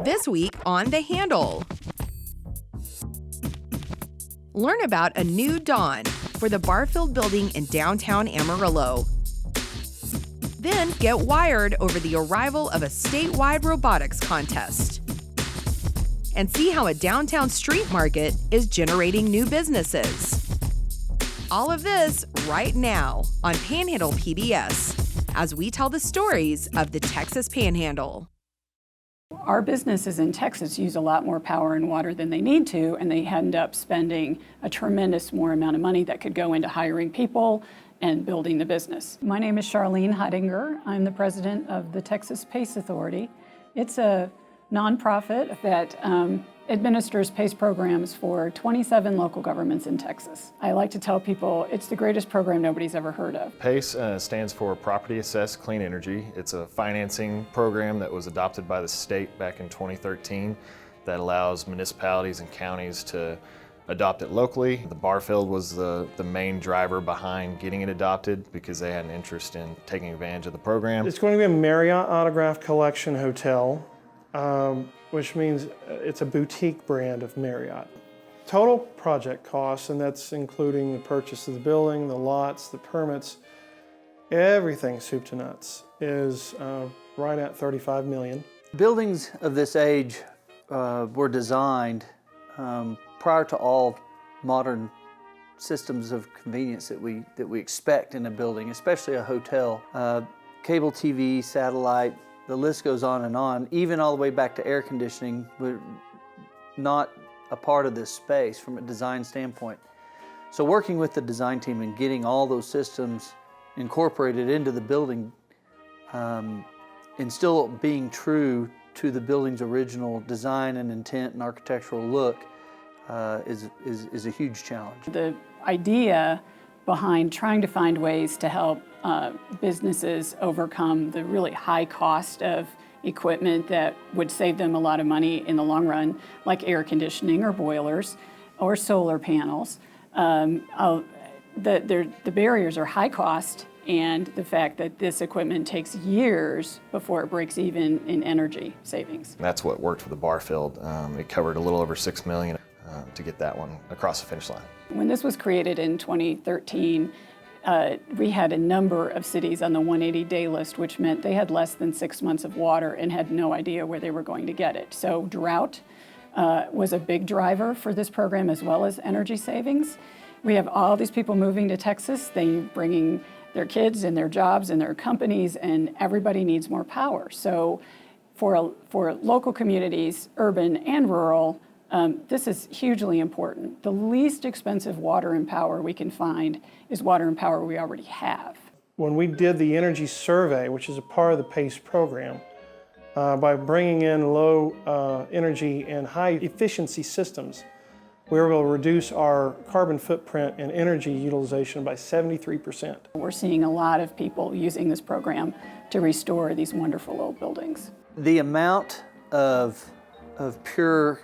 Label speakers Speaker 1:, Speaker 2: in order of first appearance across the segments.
Speaker 1: This week on The Handle. Learn about a new dawn for the Barfield Building in downtown Amarillo. Then get wired over the arrival of a statewide robotics contest. And see how a downtown street market is generating new businesses. All of this right now on Panhandle PBS as we tell the stories of the Texas Panhandle.
Speaker 2: Our businesses in Texas use a lot more power and water than they need to, and they end up spending a tremendous more amount of money that could go into hiring people and building the business. My name is Charlene Heidinger. I'm the president of the Texas PACE Authority. It's a nonprofit that administers PACE programs for 27 local governments in Texas. I like to tell people it's the greatest program nobody's ever heard of.
Speaker 3: PACE stands for Property Assessed Clean Energy. It's a financing program that was adopted by the state back in 2013 that allows municipalities and counties to adopt it locally. The Barfield was the main driver behind getting it adopted because they had an interest in taking advantage of the program.
Speaker 4: It's going to be a Marriott Autograph Collection hotel, which means it's a boutique brand of Marriott. Total project costs, and that's including the purchase of the building, the lots, the permits, everything soup to nuts, is right at $35 million.
Speaker 5: Buildings of this age were designed prior to all modern systems of convenience that we expect in a building, especially a hotel. Cable TV, satellite, the list goes on, even all the way back to air conditioning. We're not a part of this space from a design standpoint. So working with the design team and getting all those systems incorporated into the building and still being true to the building's original design and intent and architectural look is a huge challenge.
Speaker 2: The idea behind trying to find ways to help businesses overcome the really high cost of equipment that would save them a lot of money in the long run, like air conditioning or boilers or solar panels. The barriers are high cost, and the fact that this equipment takes years before it breaks even in energy savings.
Speaker 3: That's what worked for the Barfield. It covered a little over $6 million to get that one across the finish line.
Speaker 2: When this was created in 2013, we had a number of cities on the 180-day list, which meant they had less than 6 months of water and had no idea where they were going to get it. So drought was a big driver for this program, as well as energy savings. We have all these people moving to Texas. They're bringing their kids and their jobs and their companies, and everybody needs more power. So for local communities, urban and rural, this is hugely important. The least expensive water and power we can find is water and power we already have.
Speaker 4: When we did the energy survey, which is a part of the PACE program, by bringing in low energy and high efficiency systems, we were able to reduce our carbon footprint and energy utilization by 73%.
Speaker 2: We're seeing a lot of people using this program to restore these wonderful old buildings.
Speaker 5: The amount of pure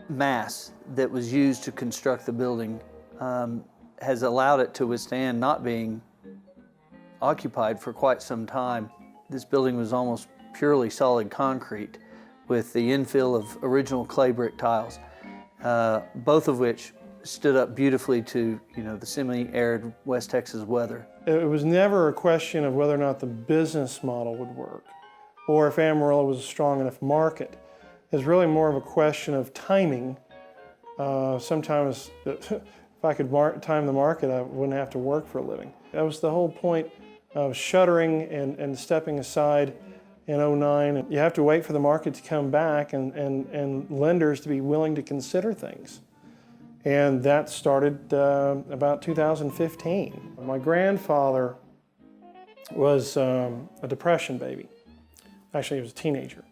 Speaker 5: mass that was used to construct the building has allowed it to withstand not being occupied for quite some time. This building was almost purely solid concrete with the infill of original clay brick tiles, both of which stood up beautifully to the semi-arid West Texas weather.
Speaker 4: It was never a question of whether or not the business model would work or if Amarillo was a strong enough market. It's really more of a question of timing. Sometimes, if I could time the market, I wouldn't have to work for a living. That was the whole point of shuttering and stepping aside in '09. You have to wait for the market to come back and lenders to be willing to consider things. And that started about 2015. My grandfather was a Depression baby. Actually, he was a teenager.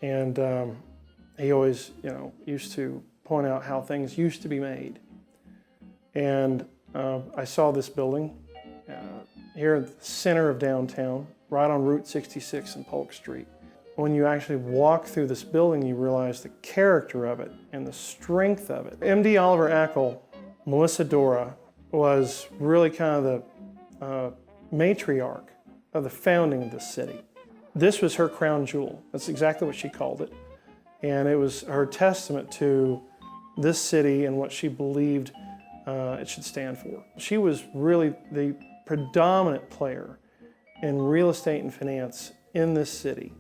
Speaker 4: And he always, used to point out how things used to be made. And I saw this building here at the center of downtown, right on Route 66 and Polk Street. When you actually walk through this building, you realize the character of it and the strength of it. MD Oliver Ackel, Melissa Dora, was really kind of the matriarch of the founding of this city. This was her crown jewel. That's exactly what she called it. And it was her testament to this city and what she believed it should stand for. She was really the predominant player in real estate and finance in this city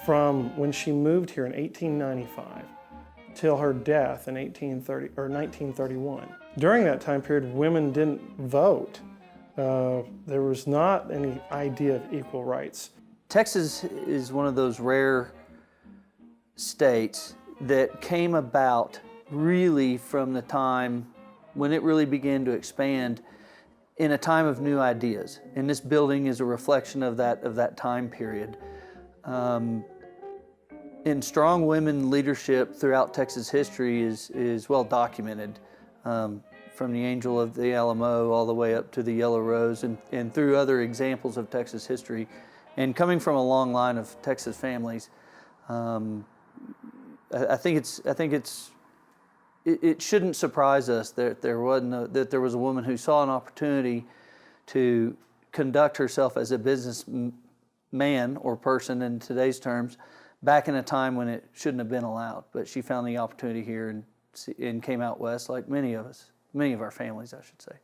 Speaker 4: from when she moved here in 1895 till her death in 1931. During that time period, women didn't vote. There was not any idea of equal rights.
Speaker 5: Texas is one of those rare states that came about really from the time when it really began to expand in a time of new ideas. And this building is a reflection of that time period. And strong women leadership throughout Texas history is well documented, from the Angel of the Alamo all the way up to the Yellow Rose and through other examples of Texas history. And coming from a long line of Texas families, I think it shouldn't surprise us that there was a woman who saw an opportunity to conduct herself as a businessman or person in today's terms, back in a time when it shouldn't have been allowed. But she found the opportunity here and came out west, like many of our families, I should say.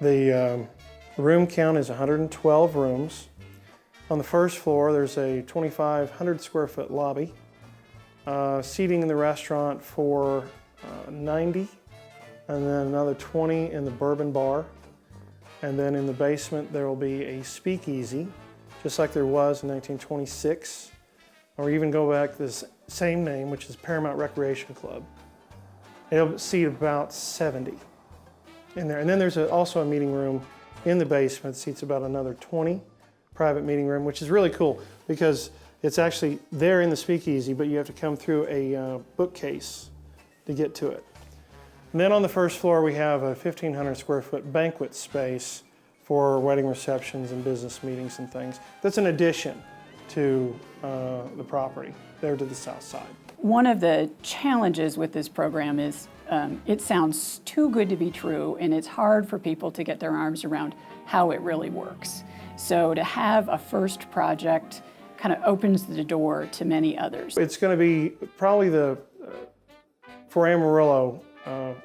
Speaker 4: The room count is 112 rooms. On the first floor, there's a 2,500 square foot lobby. Seating in the restaurant for 90, and then another 20 in the bourbon bar. And then in the basement, there will be a speakeasy, just like there was in 1926. Or even go back to this same name, which is Paramount Recreation Club. It'll seat about 70 in there. And then there's also a meeting room in the basement, seats about another 20, private meeting room, which is really cool because it's actually there in the speakeasy, but you have to come through a bookcase to get to it. And then on the first floor, we have a 1,500 square foot banquet space for wedding receptions and business meetings and things. That's an addition to the property there to the south side.
Speaker 2: One of the challenges with this program is it sounds too good to be true, and it's hard for people to get their arms around how it really works. So to have a first project kind of opens the door to many others.
Speaker 4: It's going to be probably for Amarillo,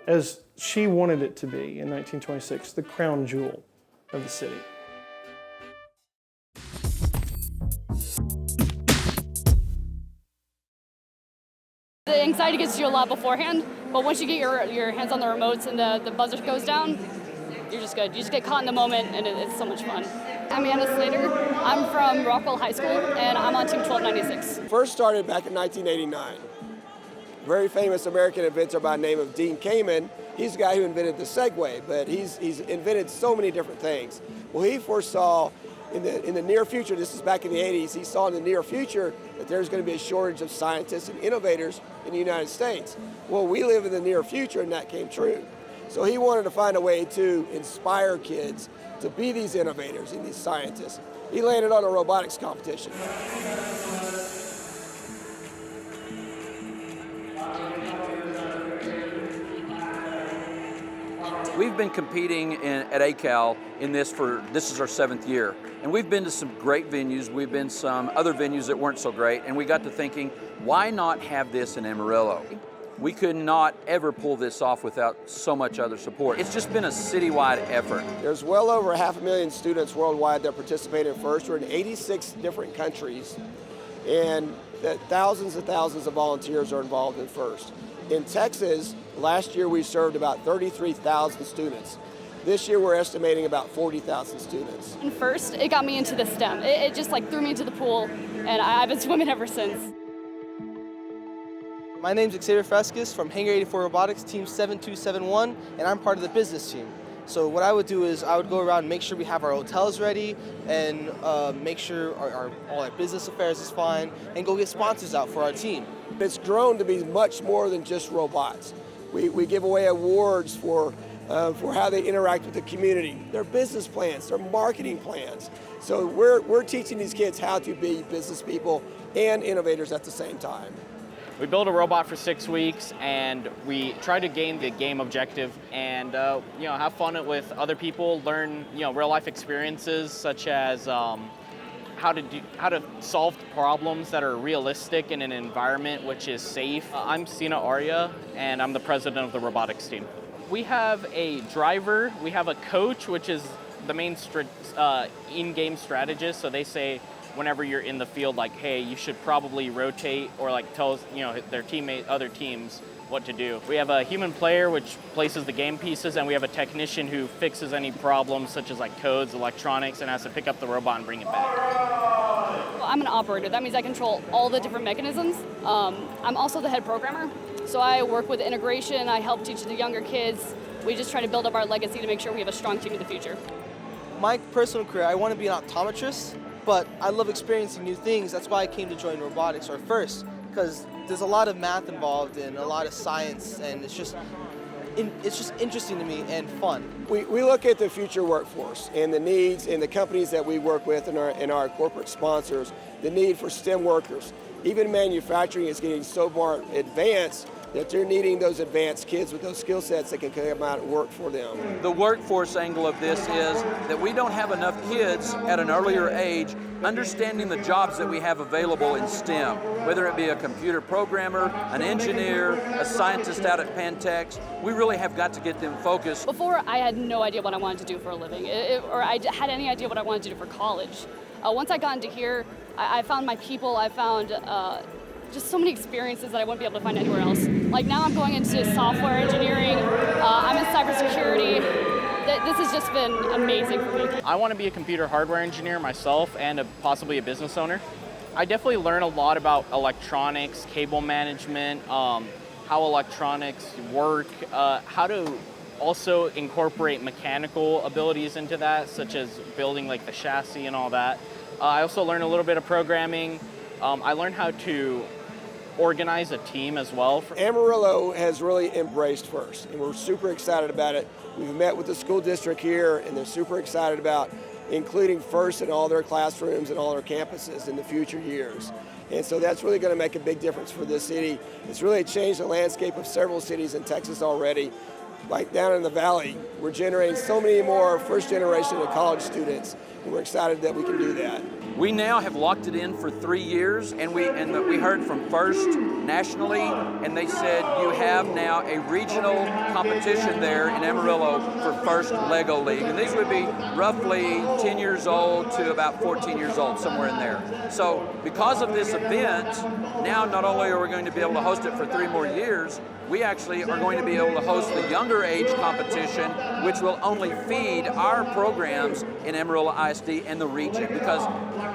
Speaker 4: as she wanted it to be in 1926, the crown jewel of the city.
Speaker 6: The anxiety gets you a lot beforehand, but once you get your hands on the remotes and the buzzer goes down, you're just good. You just get caught in the moment, and it's so much fun. I'm Anna Slater. I'm from Rockwell High School, and I'm on Team 1296.
Speaker 7: First started back in 1989. Very famous American inventor by the name of Dean Kamen. He's the guy who invented the Segway, but he's invented so many different things. Well, he foresaw in the near future, this is back in the 80s, he saw in the near future that there's going to be a shortage of scientists and innovators in the United States. Well, we live in the near future, and that came true. So he wanted to find a way to inspire kids to be these innovators and these scientists. He landed on a robotics competition.
Speaker 8: We've been competing at ACAL in this is our 7th year. And we've been to some great venues. We've been to some other venues that weren't so great. And we got to thinking, why not have this in Amarillo? We could not ever pull this off without so much other support. It's just been a citywide effort.
Speaker 7: There's well over 500,000 students worldwide that participate in FIRST. We're in 86 different countries. And thousands and thousands of volunteers are involved in FIRST. In Texas, last year we served about 33,000 students. This year we're estimating about 40,000 students.
Speaker 6: And first, it got me into the STEM. It just like threw me into the pool, and I've been swimming ever since.
Speaker 9: My name's Xavier Frescas from Hangar 84 Robotics, Team 7271, and I'm part of the business team. So what I would do is I would go around and make sure we have our hotels ready and make sure all our business affairs is fine and go get sponsors out for our team.
Speaker 7: It's grown to be much more than just robots. We give away awards for how they interact with the community, their business plans, their marketing plans. So we're teaching these kids how to be business people and innovators at the same time.
Speaker 10: We built a robot for 6 weeks, and we try to gain the game objective and have fun with other people, learn real life experiences such as how to solve problems that are realistic in an environment which is safe. I'm Sina Arya, and I'm the president of the robotics team. We have a driver, we have a coach, which is the main in-game strategist. So they say whenever you're in the field, like, hey, you should probably rotate, or like tell their other teams what to do. We have a human player, which places the game pieces, and we have a technician who fixes any problems such as like codes, electronics, and has to pick up the robot and bring it back.
Speaker 6: Well, I'm an operator. That means I control all the different mechanisms. I'm also the head programmer, so I work with integration. I help teach the younger kids. We just try to build up our legacy to make sure we have a strong team in the future.
Speaker 9: My personal career, I want to be an optometrist, but I love experiencing new things. That's why I came to join robotics, or first, because there's a lot of math involved and a lot of science, and it's just interesting to me and fun.
Speaker 7: We look at the future workforce and the needs in the companies that we work with and our corporate sponsors, the need for STEM workers. Even manufacturing is getting so more advanced that they're needing those advanced kids with those skill sets that can come out and work for them.
Speaker 8: The workforce angle of this is that we don't have enough kids at an earlier age understanding the jobs that we have available in STEM, whether it be a computer programmer, an engineer, a scientist out at Pantex. We really have got to get them focused.
Speaker 6: Before, I had no idea what I wanted to do for a living, or I had any idea what I wanted to do for college. Once I got into here, I found my people, I found just so many experiences that I wouldn't be able to find anywhere else. Like now I'm going into software engineering, I'm in cybersecurity. This has just been amazing for me.
Speaker 10: I want to be a computer hardware engineer myself and possibly a business owner. I definitely learn a lot about electronics, cable management, how electronics work, how to also incorporate mechanical abilities into that, such as building like the chassis and all that. I also learned a little bit of programming. I learned how to organize a team as well.
Speaker 7: Amarillo has really embraced FIRST, and we're super excited about it. We've met with the school district here, and they're super excited about including FIRST in all their classrooms and all their campuses in the future years. And so that's really going to make a big difference for this city. It's really changed the landscape of several cities in Texas already. Like down in the valley, we're generating so many more first generation of college students, and we're excited that we can do that.
Speaker 8: We now have locked it in for 3 years, and we heard from FIRST nationally, and they said you have now a regional competition there in Amarillo for FIRST Lego League, and these would be roughly 10 years old to about 14 years old, somewhere in there. So because of this event, now not only are we going to be able to host it for 3 more years, we actually are going to be able to host the younger age competition, which will only feed our programs in Amarillo ISD and the region, because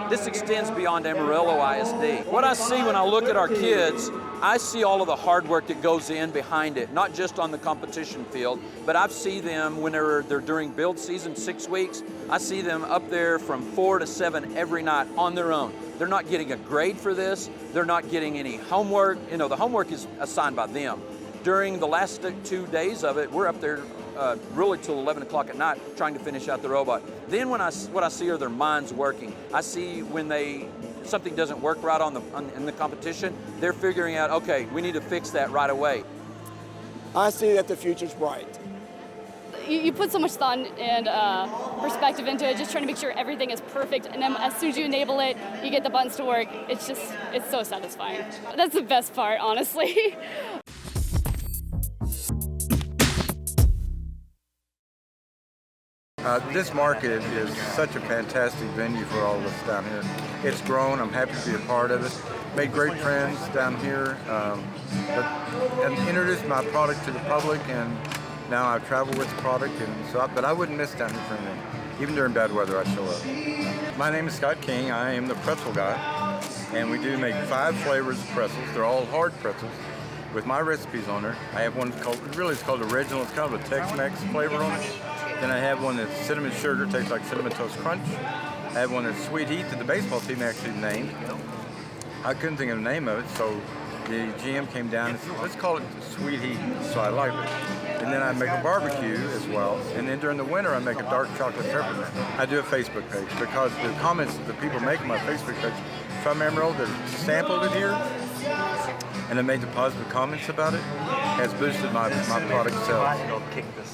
Speaker 8: this extends beyond Amarillo ISD. What I see when I look at our kids, I see all of the hard work that goes in behind it, not just on the competition field, but I see them when they're during build season, 6 weeks, I see them up there from 4 to 7 every night on their own. They're not getting a grade for this, they're not getting any homework, the homework is assigned by them. During the last 2 days of it, we're up there really till 11 o'clock at night trying to finish out the robot. Then what I see are their minds working. I see when something doesn't work right in the competition, they're figuring out, okay, we need to fix that right away.
Speaker 7: I see that the future's bright.
Speaker 6: You put so much thought and perspective into it, just trying to make sure everything is perfect, and then as soon as you enable it, you get the buttons to work. It's so satisfying. That's the best part, honestly.
Speaker 11: This market is such a fantastic venue for all of us down here. It's grown. I'm happy to be a part of it. Made great friends down here, and introduced my product to the public, and now I travel with the product, but I wouldn't miss down here for anything. Even during bad weather, I show up. My name is Scott King. I am the pretzel guy, and we do make 5 flavors of pretzels. They're all hard pretzels with my recipes on there. I have one called Original. It's kind of a Tex-Mex flavor on it. Then I have one that's cinnamon sugar, tastes like Cinnamon Toast Crunch. I have one that's Sweet Heat that the baseball team actually named. I couldn't think of the name of it, so the GM came down and said, let's call it Sweet Heat, so I like it. And then I make a barbecue as well, and then during the winter I make a dark chocolate peppermint. I do a Facebook page because the comments that the people make on my Facebook page from Amarillo that sampled it here, and they made the positive comments about it, has boosted my product sales,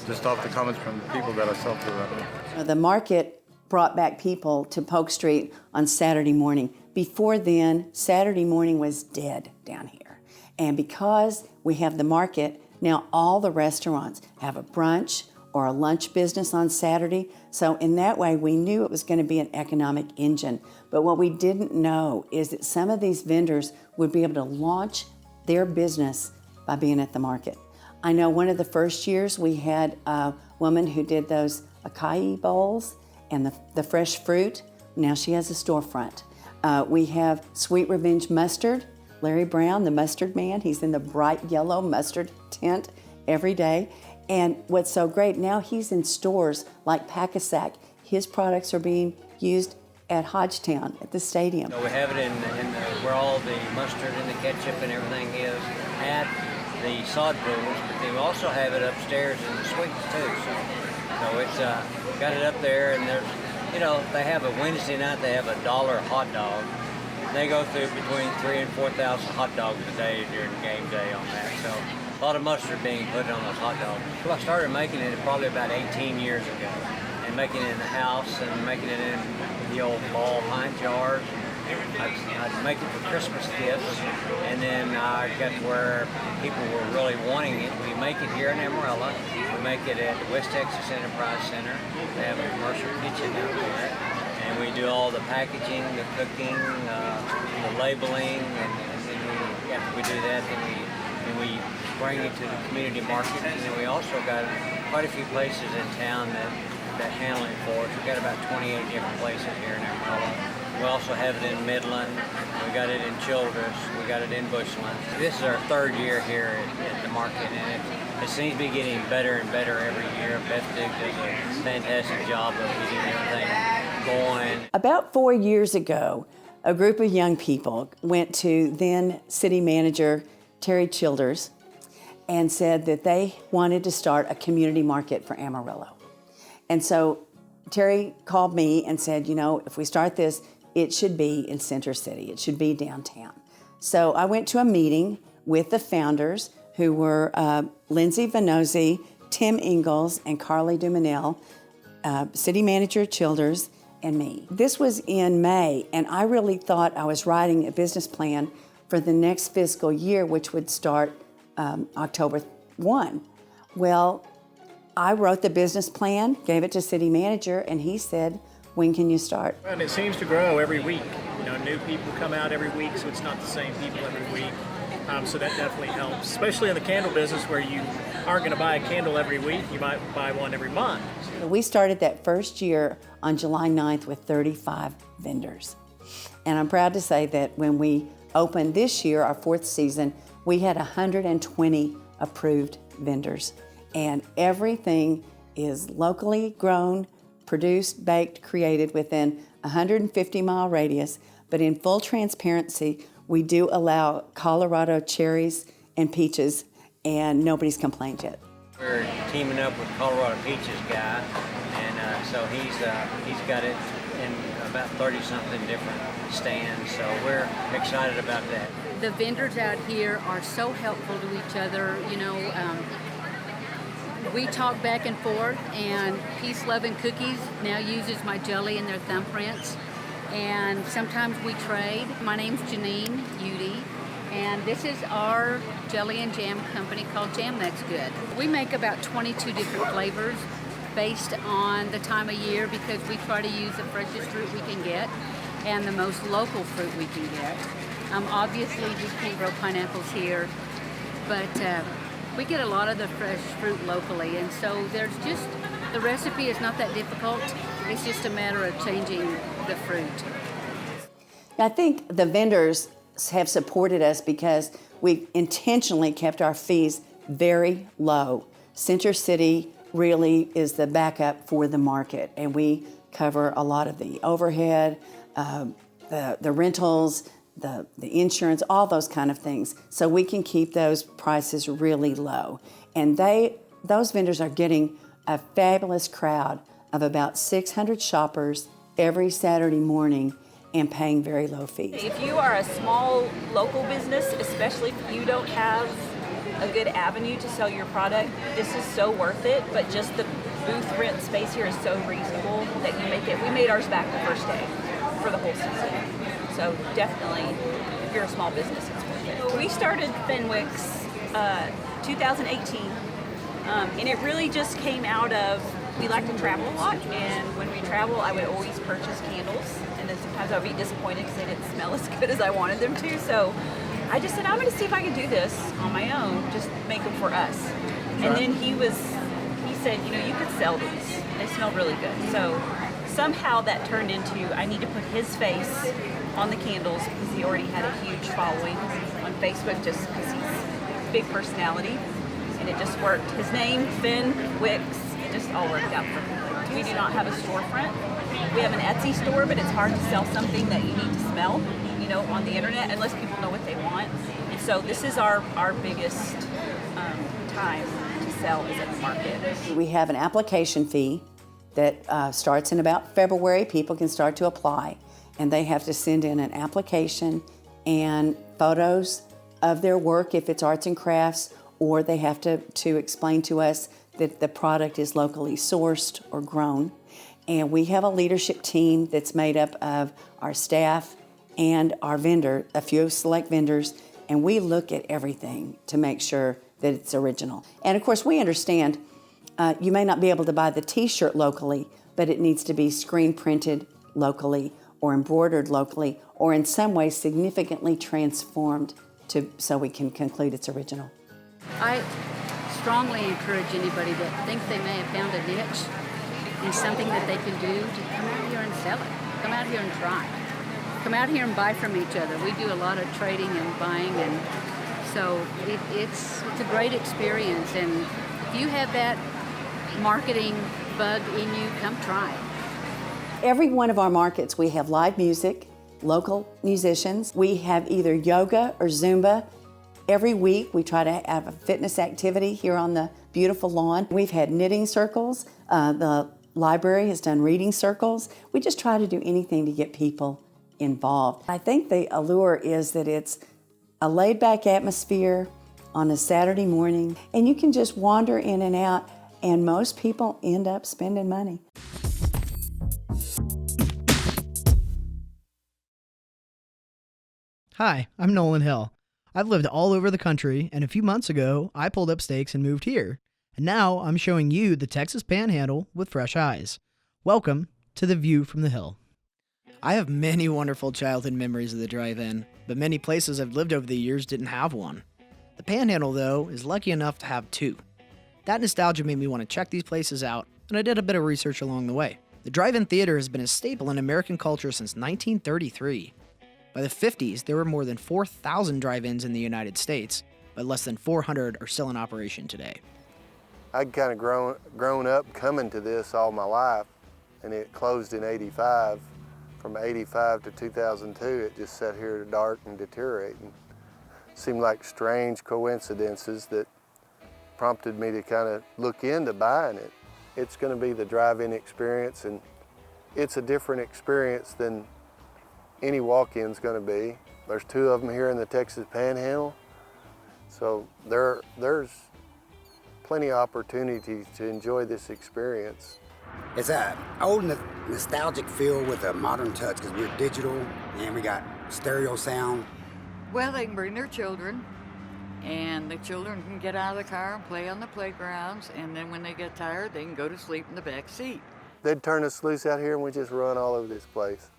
Speaker 11: just off the comments from the people that I sell to.
Speaker 12: The market brought back people to Polk Street on Saturday morning. Before then, Saturday morning was dead down here. And because we have the market, now all the restaurants have a brunch or a lunch business on Saturday. So in that way, we knew it was going to be an economic engine. But what we didn't know is that some of these vendors would be able to launch their business by being at the market. I know one of the first years we had a woman who did those acai bowls and the fresh fruit. Now she has a storefront. We have Sweet Revenge Mustard. Larry Brown, the mustard man, he's in the bright yellow mustard tent every day. And what's so great, now he's in stores like Pack-A-Sack. His products are being used at Hodgetown, at the stadium.
Speaker 13: So we have it in where all the mustard and the ketchup and everything is at the sod pools, but they also have it upstairs in the suites too. So it's got it up there, and there's, they have a Wednesday night, they have $1 hot dog. They go through between 3,000 and 4,000 hot dogs a day during game day on that. So a lot of mustard being put on those hot dogs. Well, I started making it probably about 18 years ago, and making it in the house and making it in the old ball pint jars. I'd make it for Christmas gifts, and then I got to where people were really wanting it. We make it here in Amarillo. We make it at the West Texas Enterprise Center. They have a commercial kitchen out there. And we do all the packaging, the cooking, the labeling, and then after we do that, then we bring it to the community market. And then we also got quite a few places in town that handle it for us. We've got about 28 different places here in Amarillo. We also have it in Midland. We got it in Childress. We got it in Bushland. This is our third year here at the market, and it seems to be getting better and better every year. Beth Digg does a fantastic job of getting everything going.
Speaker 12: About 4 years ago, a group of young people went to then city manager Terry Childers and said that they wanted to start a community market for Amarillo. And so Terry called me and said, if we start this, it should be in Center City. It should be downtown. So I went to a meeting with the founders, who were Lindsay Venozzi, Tim Ingalls, and Carly Dumanel, city manager Childers, and me. This was in May, and I really thought I was writing a business plan for the next fiscal year, which would start October 1. Well, I wrote the business plan, gave it to city manager, and he said, when can you start?
Speaker 14: And it seems to grow every week. New people come out every week, so it's not the same people every week. So that definitely helps, especially in the candle business where you aren't going to buy a candle every week, you might buy one every month.
Speaker 12: We started that first year on July 9th with 35 vendors. And I'm proud to say that when we opened this year, our fourth season, we had 120 approved vendors. And everything is locally grown, produced, baked, created within a 150-mile radius. But in full transparency, we do allow Colorado cherries and peaches, and nobody's complained yet.
Speaker 13: We're teaming up with Colorado Peaches guy, and so he's got it in about 30-something different stands, so we're excited about that.
Speaker 15: The vendors out here are so helpful to each other. We talk back and forth, and Peace, Love, and Cookies now uses my jelly and their thumbprints, and sometimes we trade. My name's Janine Udy, and this is our jelly and jam company called Jam That's Good. We make about 22 different flavors based on the time of year, because we try to use the freshest fruit we can get and the most local fruit we can get. Obviously, we can't grow pineapples here, but we get a lot of the fresh fruit locally, and so the recipe is not that difficult. It's just a matter of changing the fruit.
Speaker 12: I think the vendors have supported us because we've intentionally kept our fees very low. Center City really is the backup for the market, and we cover a lot of the overhead, the rentals, the insurance, all those kind of things. So we can keep those prices really low. And those vendors are getting a fabulous crowd of about 600 shoppers every Saturday morning and paying very low fees.
Speaker 16: If you are a small local business, especially if you don't have a good avenue to sell your product, this is so worth it. But just the booth rent space here is so reasonable that you make it. We made ours back the first day for the whole season. So definitely, if you're a small business, it's worth it. We started Fenwick's 2018, and it really just came out of, we like to travel a lot, and when we travel, I would always purchase candles, and then sometimes I would be disappointed because they didn't smell as good as I wanted them to, so I just said, I'm going to see if I can do this on my own, just make them for us. And then he said, you know, you could sell these. They smell really good. So somehow that turned into, I need to put his face on the candles because he already had a huge following on Facebook just because he's a big personality. And it just worked. His name, Finn Wicks, it just all worked out perfectly. We do not have a storefront. We have an Etsy store, but it's hard to sell something that you need to smell, you know, on the internet unless people know what they want. And so this is our biggest time to sell is at the market.
Speaker 12: We have an application fee that starts in about February. People can start to apply, and they have to send in an application and photos of their work if it's arts and crafts, or they have to explain to us that the product is locally sourced or grown. And we have a leadership team that's made up of our staff and our vendor, a few select vendors, and we look at everything to make sure that it's original. And of course, we understand you may not be able to buy the t-shirt locally, but it needs to be screen printed locally or embroidered locally or in some way significantly transformed so we can conclude it's original.
Speaker 15: I strongly encourage anybody that thinks they may have found a niche and something that they can do to come out here and sell it. Come out here and try. Come out here and buy from each other. We do a lot of trading and buying, and so it's a great experience. And if you have that marketing bug in you, come try.
Speaker 12: Every one of our markets, we have live music, local musicians. We have either yoga or Zumba. Every week, we try to have a fitness activity here on the beautiful lawn. We've had knitting circles. The library has done reading circles. We just try to do anything to get people involved. I think the allure is that it's a laid-back atmosphere on a Saturday morning, and you can just wander in and out, and most people end up spending money.
Speaker 17: Hi, I'm Nolan Hill. I've lived all over the country, and a few months ago, I pulled up stakes and moved here. And now I'm showing you the Texas Panhandle with fresh eyes. Welcome to the View from the Hill.
Speaker 18: I have many wonderful childhood memories of the drive-in, but many places I've lived over the years didn't have one. The Panhandle, though, is lucky enough to have two. That nostalgia made me want to check these places out, and I did a bit of research along the way. The drive-in theater has been a staple in American culture since 1933. By the 50s, there were more than 4,000 drive-ins in the United States, but less than 400 are still in operation today.
Speaker 19: I'd kind of grown up coming to this all my life, and it closed in '85. From '85 to 2002, it just sat here dark and deteriorating. Seemed like strange coincidences that prompted me to kind of look into buying it. It's going to be the drive-in experience, and it's a different experience than any walk-in's going to be. There's two of them here in the Texas Panhandle, so there's plenty of opportunities to enjoy this experience.
Speaker 20: It's an old nostalgic feel with a modern touch because we're digital and we got stereo sound.
Speaker 21: Well, they can bring their children, and the children can get out of the car and play on the playgrounds, and then when they get tired, they can go to sleep in the back seat.
Speaker 19: They'd turn us loose out here and we'd just run all over this place.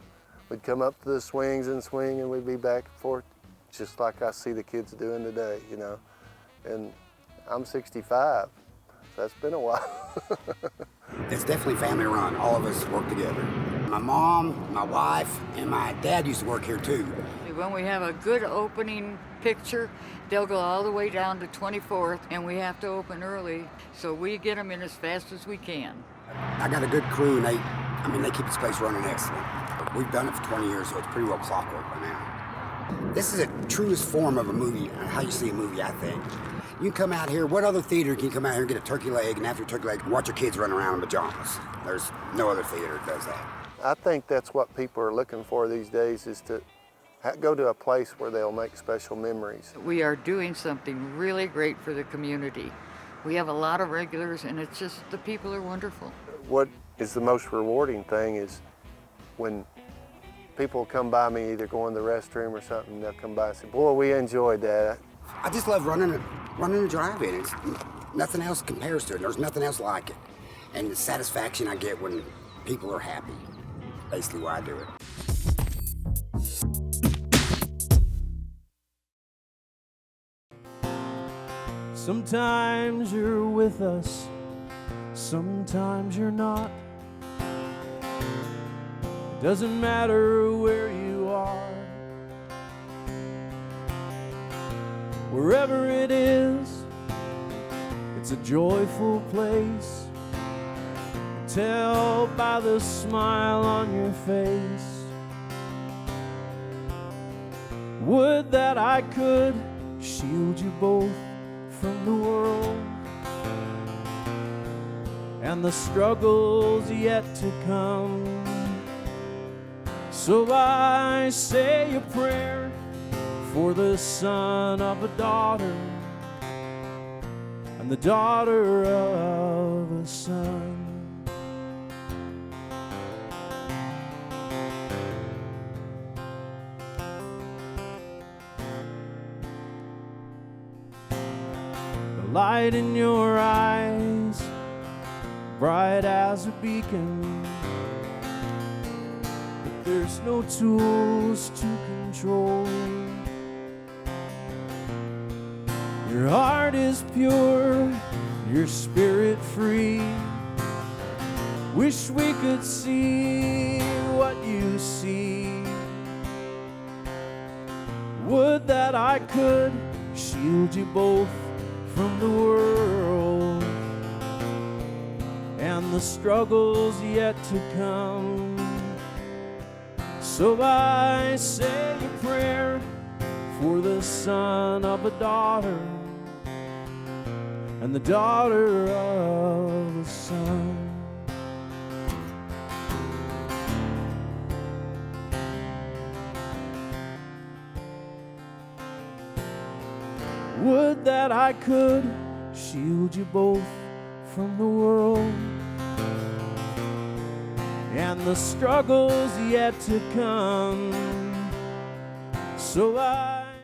Speaker 19: We'd come up to the swings and swing, and we'd be back and forth, just like I see the kids doing today, you know. And I'm 65, so that's been a while.
Speaker 20: It's definitely family run. All of us work together. My mom, my wife, and my dad used to work here too.
Speaker 21: When we have a good opening picture, they'll go all the way down to 24th, and we have to open early, so we get them in as fast as we can.
Speaker 20: I got a good crew, and they keep this place running excellent. We've done it for 20 years, so it's pretty well clockwork by now. This is a truest form of a movie, how you see a movie, I think. You can come out here, what other theater can you come out here and get a turkey leg, and after a turkey leg, watch your kids run around in pajamas? There's no other theater that does that.
Speaker 19: I think that's what people are looking for these days, is to go to a place where they'll make special memories.
Speaker 21: We are doing something really great for the community. We have a lot of regulars, and it's just, the people are wonderful.
Speaker 19: What is the most rewarding thing is when people come by me, either going to the restroom or something, they'll come by and say, boy, we enjoyed that.
Speaker 20: I just love running a drive-in. It's nothing else compares to it. There's nothing else like it. And the satisfaction I get when people are happy, basically why I do it.
Speaker 1: Sometimes you're with us, sometimes you're not. It doesn't matter where you are. Wherever it is, it's a joyful place. Tell by the smile on your face. Would that I could shield you both from the world and the struggles yet to come. So I say a prayer for the son of a daughter and the daughter of a son. Light in your eyes, bright as a beacon, but there's no tools to control. Your heart is pure, your spirit free. Wish we could see what you see. Would that I could shield you both from the world and the struggles yet to come. So I say a prayer for the son of a daughter and the daughter of a son. Would that I could shield you both from the world and the struggles yet to come. So I